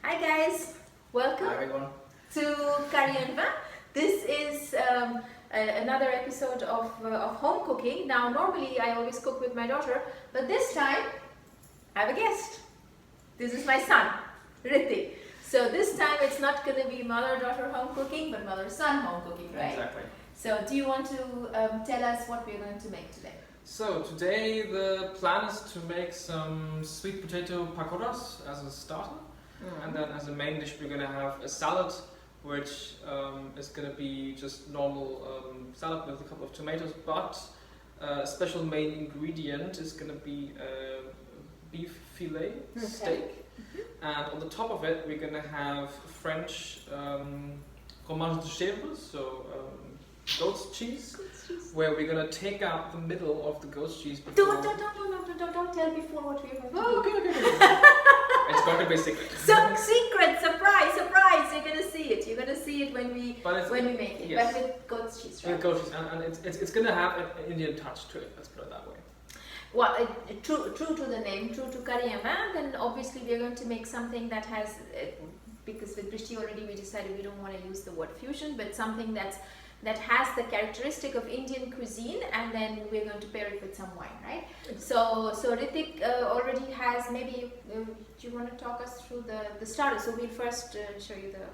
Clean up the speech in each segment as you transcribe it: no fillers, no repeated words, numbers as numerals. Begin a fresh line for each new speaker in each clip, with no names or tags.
Hi guys, welcome to Karyanva. This is another episode of home cooking. Now normally I always cook with my daughter, but this time I have a guest. This is my son, Rittik. So this time it's not going to be mother-daughter home cooking, but mother-son home cooking, right?
Exactly.
So do you want to tell us what we're going to make today?
So today the plan is to make some sweet potato pakoras as a starter. And then as a main dish we're going to have a salad, which is going to be just normal salad with a couple of tomatoes, but a special main ingredient is going to be beef fillet steak. And on the top of it we're going to have French fromage de chèvre, so goat's cheese, where we're going to take out the middle of the goat's cheese before...
Don't tell before what we're going to do.
Oh, okay. It's going to be secret.
So secret, surprise! You're going to see it. You're going to see it when we make it.
Yes.
But with goat's cheese, right?
With goat's cheese, and it's going to have an Indian touch to it. Let's put it that way.
Well, true to the name, true to Karyanva. Then obviously we're going to make something that has, because with Brishti already we decided we don't want to use the word fusion, but something that has the characteristic of Indian cuisine, and then we're going to pair it with some wine, right? So Rittik already has, maybe do you want to talk us through the starter? So we'll first show you the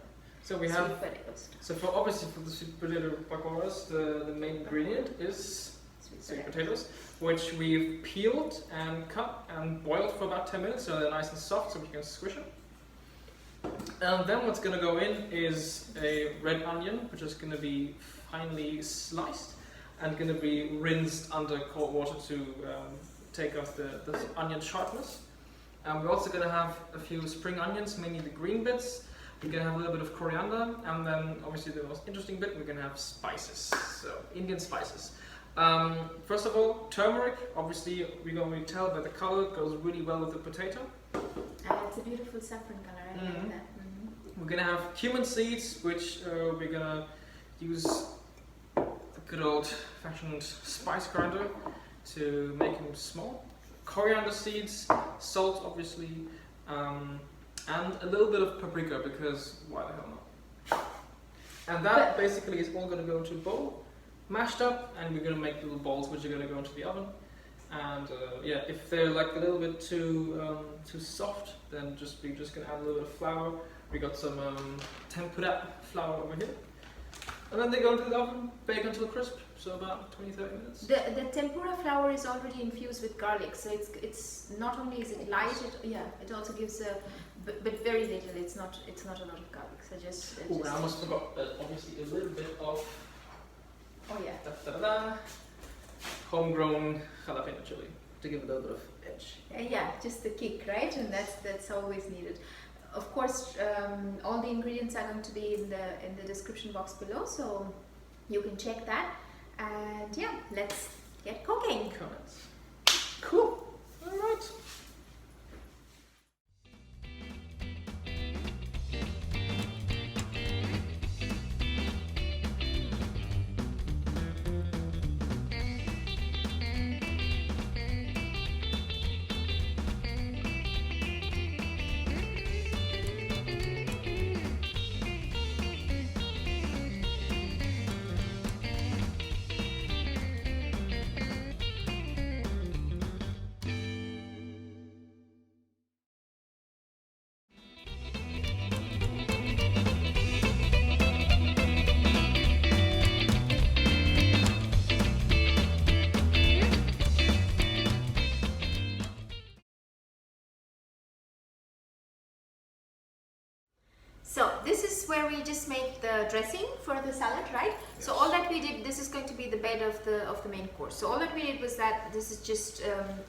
sweet potatoes.
So obviously for the sweet potato pakoras, the main ingredient is sweet potatoes, which we've peeled and cut and boiled for about 10 minutes, so they're nice and soft, so we can squish them. And then what's going to go in is a red onion, which is going to be finely sliced and going to be rinsed under cold water to take off the onion sharpness. We're also going to have a few spring onions, mainly the green bits. We're going to have a little bit of coriander, and then obviously the most interesting bit, we're going to have spices, so Indian spices. First of all, turmeric. Obviously we're going to tell by the color, it goes really well with the potato.
It's a beautiful saffron color, I like that.
We're going to have cumin seeds, which we're going to use the good old-fashioned spice grinder to make them small. Coriander seeds, salt obviously, and a little bit of paprika, because why the hell not? And that basically is all going to go into a bowl, mashed up, and we're going to make little balls which are going to go into the oven. And yeah, if they're like a little bit too soft, then we're just going to add a little bit of flour. We got some tempura flour over here. And then they go into the oven, bake until crisp, so about 20-30 minutes.
The tempura flour is already infused with garlic, so it's not only is it light, it also gives a, but very little. It's not a lot of garlic. So just.
I almost forgot. Obviously a little bit of.
Oh yeah.
Homegrown jalapeno chili to give it a little bit of edge.
Yeah, just the kick, right? And that's always needed. Of course, all the ingredients are going to be in the description box below, so you can check that. And yeah, let's get cooking.
Comments.
Cool.
All right.
So this is where we just make the dressing for the salad, right? Yes. So all that we did, this is going to be the bed of the main course. So all that we did was that this is just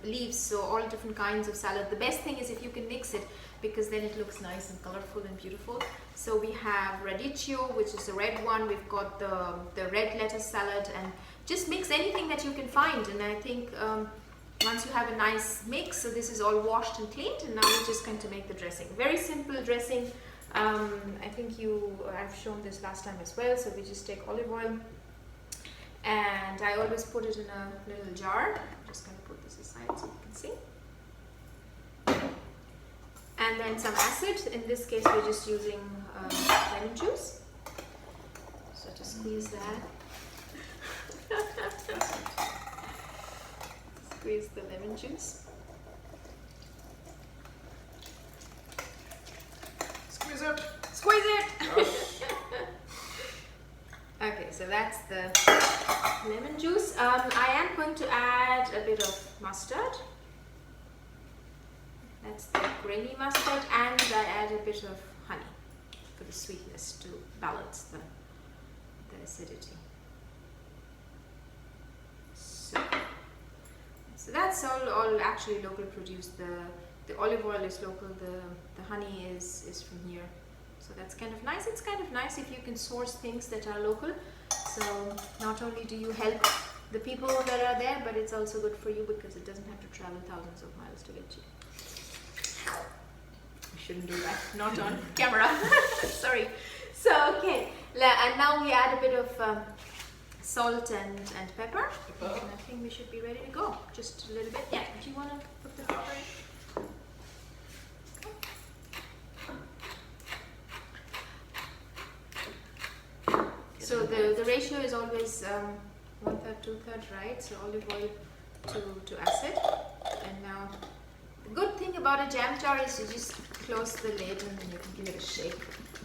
leaves, so all different kinds of salad. The best thing is if you can mix it, because then it looks nice and colorful and beautiful. So we have radicchio, which is the red one. We've got the red lettuce salad, and just mix anything that you can find. And I think once you have a nice mix, so this is all washed and cleaned, and now we're just going to make the dressing. Very simple dressing. I think I've shown this last time as well. So we just take olive oil, and I always put it in a little jar. I'm just going to put this aside so you can see. and then some acid. In this case, we're just using lemon juice. So just squeeze that. Squeeze the lemon juice.
Squeeze it!
Squeeze it!
Yes.
Okay, so that's the lemon juice. I am going to add a bit of mustard. That's the grainy mustard, and I add a bit of honey for the sweetness to balance the acidity. So that's all actually local produce. The olive oil is local, the honey is from here. So that's kind of nice. It's kind of nice if you can source things that are local. So not only do you help the people that are there, but it's also good for you because it doesn't have to travel thousands of miles to get you. I shouldn't do that, not on camera. Sorry. So okay, and now we add a bit of salt and pepper. And I think we should be ready to go. Just a little bit. Yeah, do you want to put the pepper in? So the ratio is always 1/3, 2/3, right? So olive oil to acid. And now the good thing about a jam jar is you just close the lid and then you can give it a shake.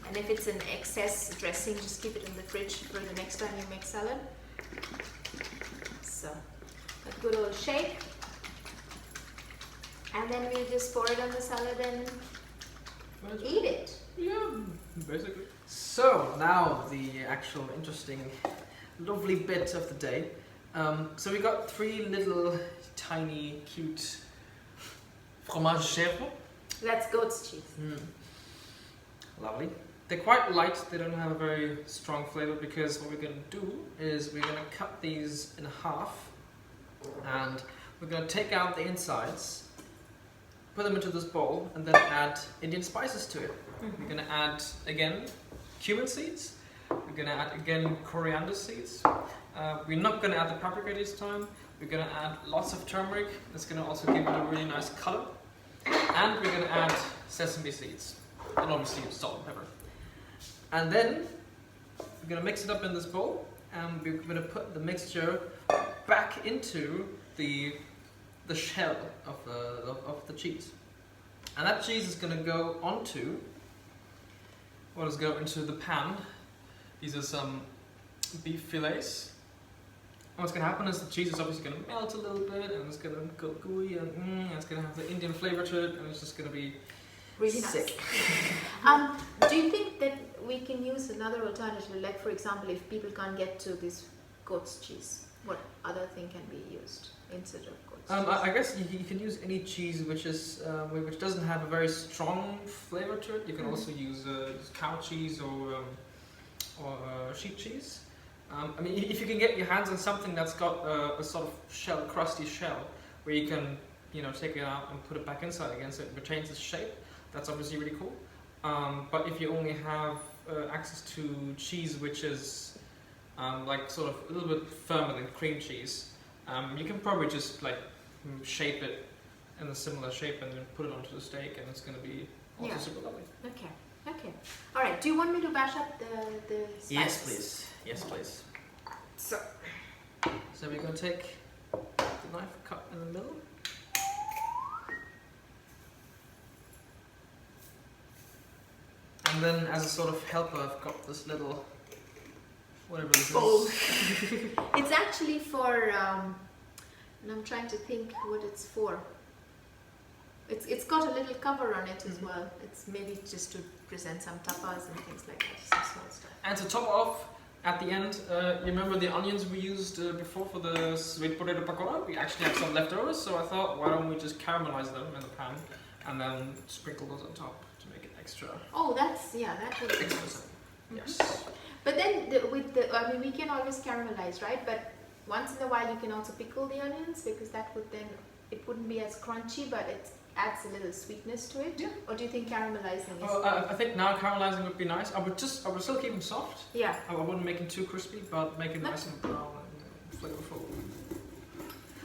And if it's an excess dressing, just keep it in the fridge for the next time you make salad. So a good old shake. And then we'll just pour it on the salad and eat it.
Yeah, basically. So now the actual interesting, lovely bit of the day. So we got 3 little tiny cute fromage chèvre.
That's goat's cheese.
Lovely. They're quite light, they don't have a very strong flavor because what we're going to do is we're going to cut these in half and we're going to take out the insides, put them into this bowl and then add Indian spices to it. We're going to add again cumin seeds, we're going to add again coriander seeds, we're not going to add the paprika this time, we're going to add lots of turmeric, that's going to also give it a really nice color, and we're going to add sesame seeds, and obviously salt and pepper. And then we're going to mix it up in this bowl and we're going to put the mixture back into the shell of the cheese. And that cheese is going to go onto, into the pan. These are some beef fillets. And what's going to happen is the cheese is obviously going to melt a little bit and it's going to go gooey and it's going to have the Indian flavor to it and it's just going to be
really
sick.
Nice. Do you think that we can use another alternative, like for example, if people can't get to this goat's cheese, what other thing can be used instead of goat's cheese?
I guess you can use any cheese which doesn't have a very strong flavor to it. You can also use cow cheese or sheep cheese. I mean, if you can get your hands on something that's got a sort of crusty shell, where you can, take it out and put it back inside again so it retains its shape, that's obviously really cool. But if you only have access to cheese which is like sort of a little bit firmer than cream cheese, you can probably just like shape it in a similar shape and then put it onto the steak and it's going to be also super lovely.
Okay. Alright, do you want me to bash up the spices?
Yes, please. Yes, please. So we're going to take the knife, cut in the middle. And then as a sort of helper, I've got this little, whatever this
bowl.
is.
It's actually for, and I'm trying to think what it's for. It's got a little cover on it as well. It's maybe just to present some tapas and things like that, some small stuff.
And to top off, at the end, you remember the onions we used before for the sweet potato pakora? We actually had some leftovers, so I thought, why don't we just caramelize them in the pan and then sprinkle those on top to make it extra.
Oh, that would be nice.
Yes.
But then I mean, we can always caramelize, right? But once in a while you can also pickle the onions because that would then, it wouldn't be as crunchy, but it adds a little sweetness to it.
Yeah.
Or do you think caramelizing is?
I think now caramelizing would be nice. I would still keep them soft.
Yeah.
I wouldn't make them too crispy, but make it nice and brown and flavorful.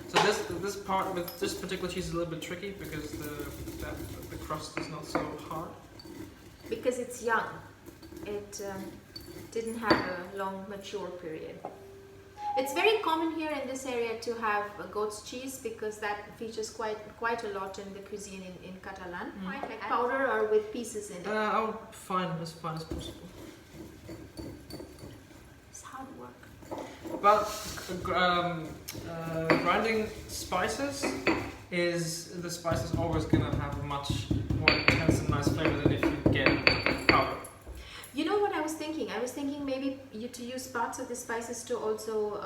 So this part with this particular cheese is a little bit tricky because the crust is not so hard.
Because it's young. It didn't have a long mature period. It's very common here in this area to have goat's cheese because that features quite a lot in the cuisine in Catalan. Like powder or with pieces in it.
I'll find as fine as possible.
It's hard work.
But grinding spices the spice is always gonna have a much more intense and nice flavor than if you get powder.
You know what I was thinking? I was thinking maybe to use parts of the spices to also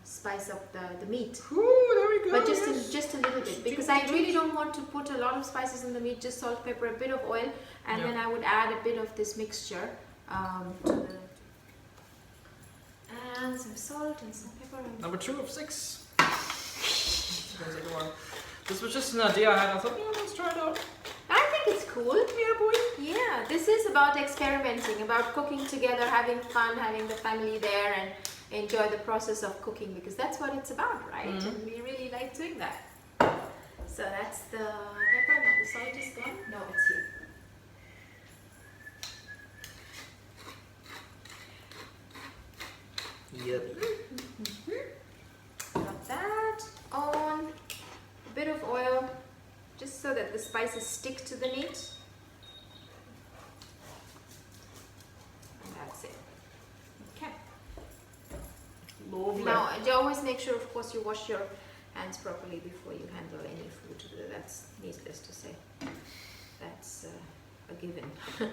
spice up the meat.
Ooh, there we go.
But just a little bit, because I really don't want to put a lot of spices in the meat. Just salt, pepper, a bit of oil, and then I would add a bit of this mixture and some salt and some pepper.
Number 2 of 6. This was just an idea I had. I thought, yeah, let's try it out.
I think it's cool.
Yeah, boy.
Yeah, this is about experimenting, about cooking together, having fun, having the family there, and enjoy the process of cooking, because that's what it's about, right? And we really like doing that. So that's the pepper. Now the salt is gone. No, it's here.
Yep.
Got that on. A bit of oil, just so that the spices stick to the meat. And that's it. Okay.
Lovely.
Now, always make sure, of course, you wash your hands properly before you handle any food. That's needless to say. That's a given. Okay.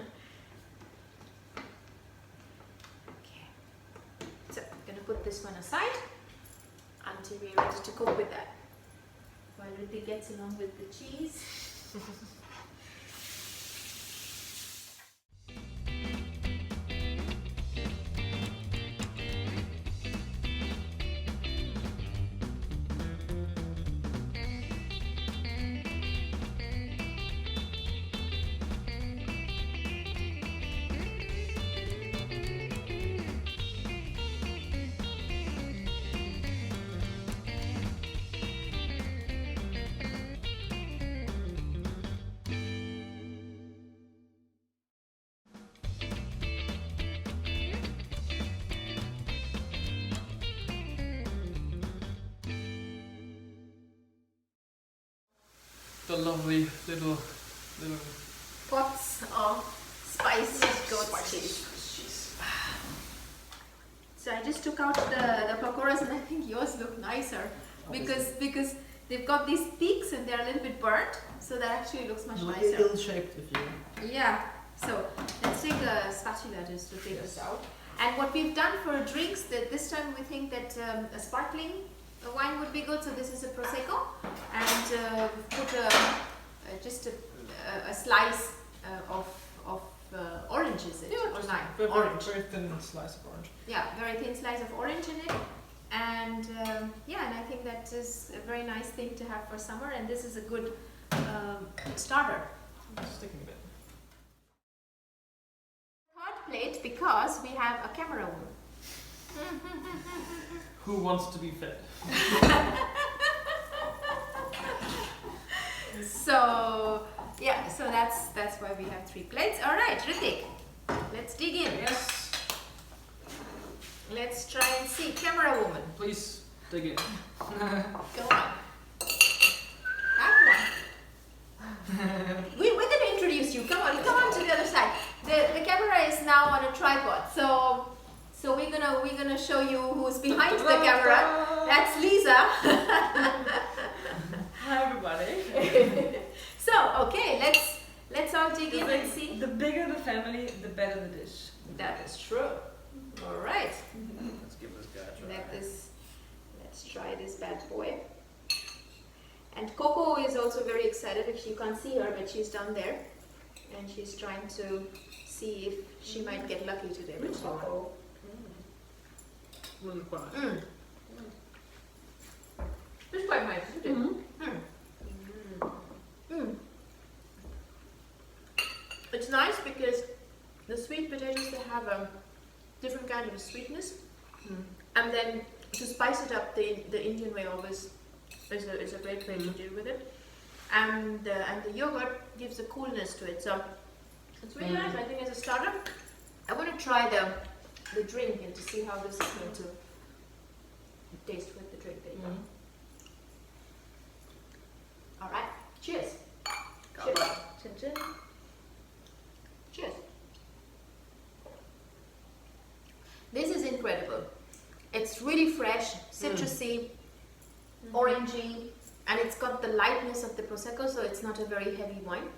So, I'm going to put this one aside until we're ready to cook with that. While Rittik gets along with the cheese.
The lovely little
Pots of spicy goat cheese. So I just took out the pakoras, and I think yours look nicer because they've got these peaks and they're a little bit burnt, so that actually looks much nicer.
ill-shaped if you.
Yeah. So let's take a spatula just to take this out. And what we've done for drinks, that this time we think that a sparkling wine would be good. So this is a prosecco, and we've put just a slice of oranges in it, or lime. Orange.
Very thin slice of orange.
Yeah, very thin slice of orange in it. And yeah, and I think that is a very nice thing to have for summer, and this is a good starter.
Just sticking a bit.
Third plate, because we have a camera woman.
Who wants to be fed?
So yeah, so that's why we have 3 plates. All right, Rittik, let's dig in.
Yes.
Let's try and see. Camera woman,
Please dig in.
go on. That one. We're gonna introduce you. Come on to the other side. The camera is now on a tripod, so we're gonna show you who's behind the camera. That's Lisa.
Hi everybody.
So okay, let's all dig in and see.
The bigger the family, the better the dish.
That is true. All right.
Let's give this guy a try.
Let's try this bad boy. And Coco is also very excited. If you can't see her, but she's down there, and she's trying to see if she might get lucky today. But she won't.
Really quite nice.
It's quite nice, isn't it? It's nice because the sweet potatoes, they have a different kind of sweetness, and then to spice it up the Indian way always is a great way to deal with it. And the yogurt gives a coolness to it. So it's really nice. I think as a starter, I want to try the drink and to see how this is going to taste with the drink. There you go. All right. Cheers. Cheers.
Chin chin.
Cheers. This is incredible. It's really fresh, citrusy, orangey, and it's got the lightness of the prosecco, so it's not a very heavy wine.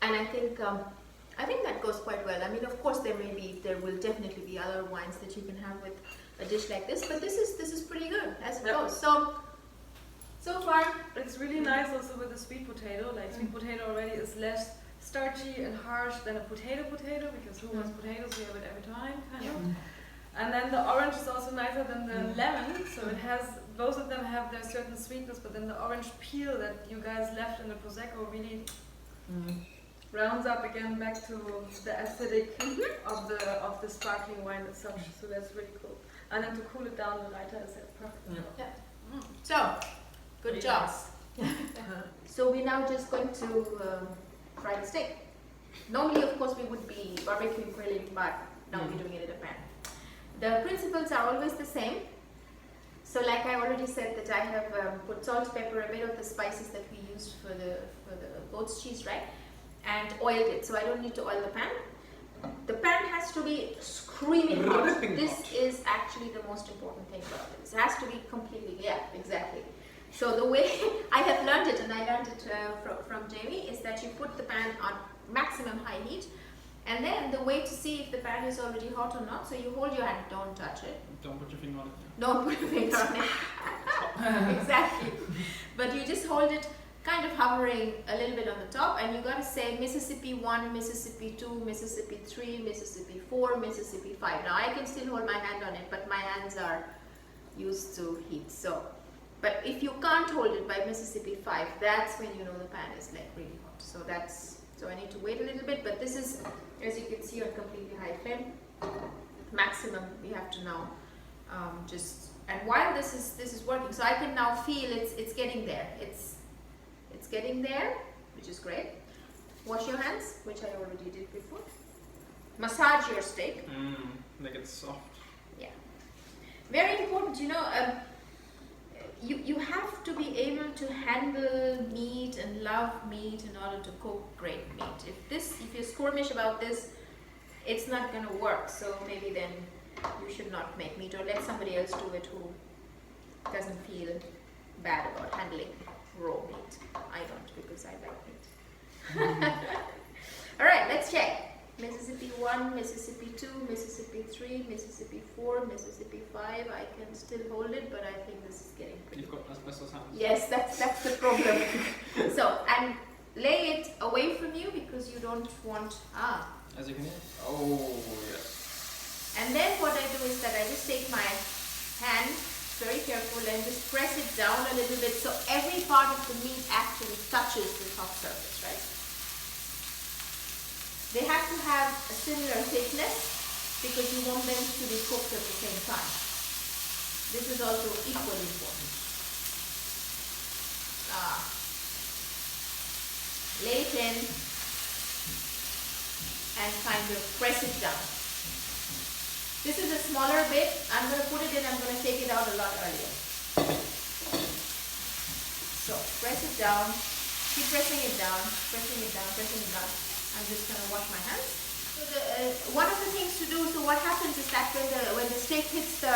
And I think that goes quite well. I mean, of course, there will definitely be other wines that you can have with a dish like this, but this is pretty good as it goes. So far,
It's really nice also with the sweet potato. Like sweet potato already is less starchy and harsh than a potato, because who wants potatoes? We have it every time, kind of. And then the orange is also nicer than the lemon, so it has, both of them have their certain sweetness, but then the orange peel that you guys left in the prosecco really rounds up again back to the acidic of the sparkling wine as such. So that's really cool. And then to cool it down, the lighter is a perfect.
so good job. So we're now just going to fry the steak. Normally, of course, we would be barbecue grilling, but now we're doing it in a pan. The principles are always the same. So like I already said that I have put salt, pepper, a bit of the spices that we used for the goat's cheese, right? And oiled it, so I don't need to oil the pan. The pan has to be screaming hot. This is actually the most important thing about it. It has to be completely, exactly. So the way I have learned it, and I learned it from Jamie, is that you put the pan on maximum high heat, and then the way to see if the pan is already hot or not, so you hold your hand, don't touch it.
Don't put your finger on it.
Don't put your finger on it. Exactly. But you just hold it kind of hovering a little bit on the top, and you got to say Mississippi 1, Mississippi 2, Mississippi 3, Mississippi 4, Mississippi 5. Now I can still hold my hand on it, but my hands are used to heat. So, but if you can't hold it by Mississippi 5, that's when you know the pan is like really hot. So I need to wait a little bit, but this is, as you can see, on completely high flame. Maximum we have to now and while this is working, so I can now feel it's getting there. It's getting there, which is great. Wash your hands, which I already did before. Massage your steak.
Make it soft.
Yeah. Very important, you know, you have to be able to handle meat and love meat in order to cook great meat. If you're squirmish about this, it's not going to work. So maybe then you should not make meat, or let somebody else do it who doesn't feel bad about handling raw meat. I don't, because I like meat. All right, let's check. Mississippi 1, Mississippi 2, Mississippi 3, Mississippi 4, Mississippi 5. I can still hold it, but I think this is getting pretty.
You've got asbestos hands.
Yes, that's the problem. So, and lay it away from you, because you don't want,
As you can hear. Oh, yes.
And then what I do is that I just take my hand, very careful, and just press it down a little bit, so every part of the meat actually touches the top surface, right? They have to have a similar thickness, because you want them to be cooked at the same time. This is also equally important. Lay it in and kind of press it down. This is a smaller bit. I'm going to put it in, I'm going to take it out a lot earlier. So press it down, keep pressing it down, pressing it down, pressing it down. I'm just going to wash my hands. So one of the things to do, so what happens is that when the steak hits the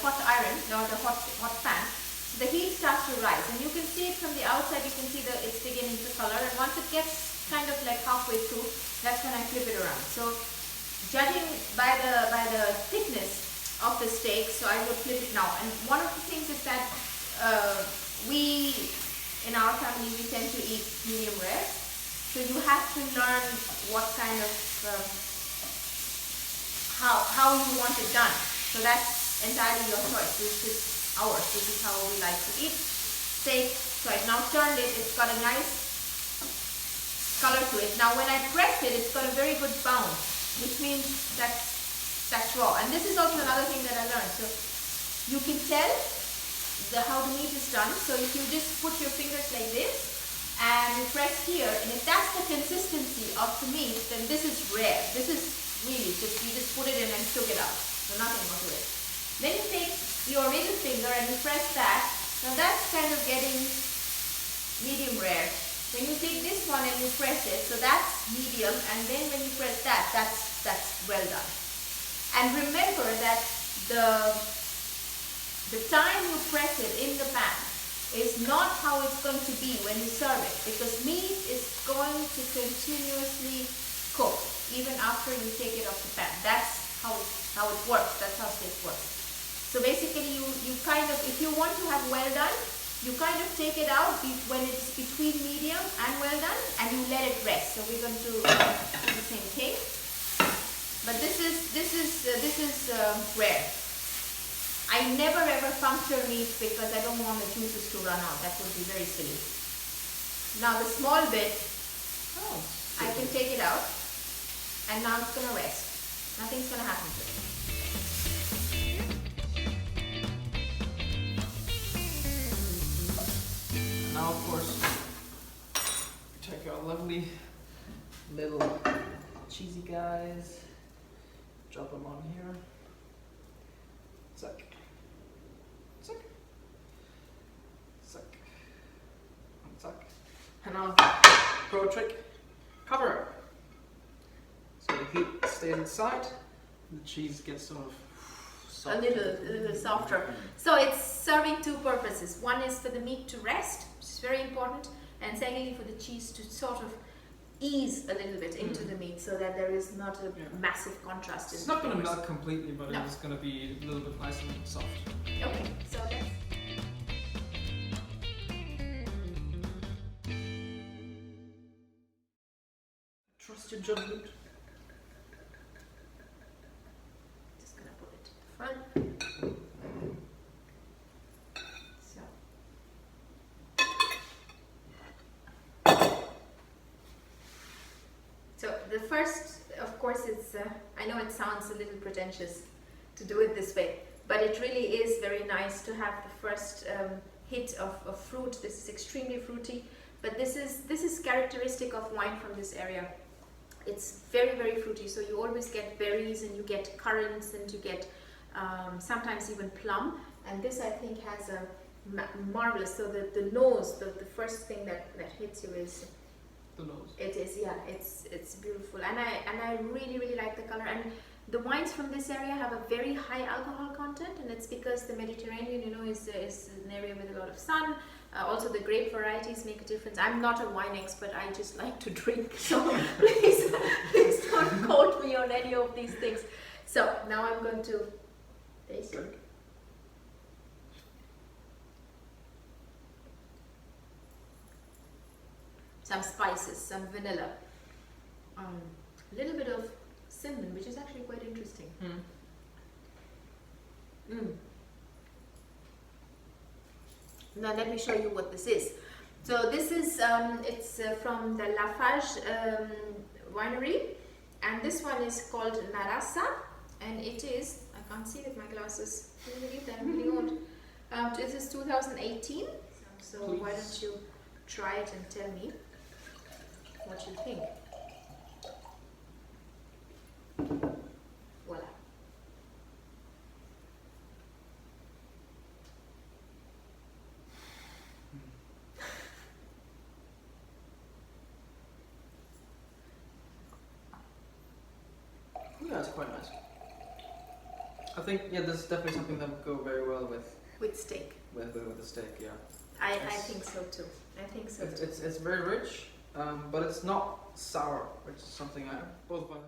hot iron, or the hot pan, so the heat starts to rise, and you can see it from the outside. You can see that it's beginning to color, and once it gets kind of like halfway through, that's when I flip it around. So judging by the thickness of the steak, so I would flip it now. And one of the things is that we in our family, we tend to eat medium rare. So you have to learn what kind of how you want it done. So that's entirely your choice. This is ours. This is how we like to eat steak. So I've now turned it. It's got a nice color to it. Now when I press it, it's got a very good bounce, which means that's raw. And this is also another thing that I learned. So you can tell how the meat is done. So if you just put your fingers like this and you press here, and if that's the consistency of the meat, then this is rare. This is really just, you just put it in and cook it out. So nothing more to it. Then you take your middle finger and you press that. Now that's kind of getting medium rare. Then you take this one and you press it, so that's medium, and then when you press that, that's well done. And remember that the time you press it in the pan is not how it's going to be when you serve it, because meat is going to continuously cook even after you take it off the pan. That's how it works. That's how steak works. So basically, you kind of, if you want to have well done, you kind of take it out when it's between medium and well done, and you let it rest. So we're going to do the same thing, but this is rare. I never ever puncture meat because I don't want the juices to run out. That would be very silly. Now the small bit, I can take it out, and now it's going to rest. Nothing's going to happen to it.
Now, of course, we take our lovely little cheesy guys, drop them on here. Zack. Zack. Zack. And zack. And now, pro trick, cover it. So the heat stays inside, the cheese gets sort of soft.
A little softer. So it's serving two purposes. One is for the meat to rest, which is very important, and secondly for the cheese to sort of ease a little bit into the meat, so that there is not a massive contrast.
It's not going to melt completely, but
No.
it's going to be a little bit nice and soft.
Okay, so let's.
Trust your judgment.
Just gonna put it front. So the first, of course, it's. I know it sounds a little pretentious to do it this way, but it really is very nice to have the first hit of fruit. This is extremely fruity, but this is characteristic of wine from this area. It's very, very fruity, so you always get berries and you get currants and you get sometimes even plum, and this I think has a marvelous, so the nose, the first thing that hits you is
The nose.
it is, yeah, it's beautiful, and I really, really like the color. And the wines from this area have a very high alcohol content, and it's because the Mediterranean, you know, is an area with a lot of sun. Also the grape varieties make a difference. I'm not a wine expert, I just like to drink, so please don't quote me on any of these things. So now I'm going to taste it. Some spices, some vanilla, a little bit of cinnamon, which is actually quite interesting. Now let me show you what this is. So this is, it's from the Lafarge winery, and this one is called Narasa, and it is, I can't see with my glasses, can you believe that? I'm really old. This is 2018, so
Please.
Why don't you try it and tell me what you think. Voila.
Yeah, it's quite nice. I think, yeah, this is definitely something that would go very well with
steak.
With the steak, yeah.
I think so too. I think so too.
It's very rich, but it's not sour, which is something I both find.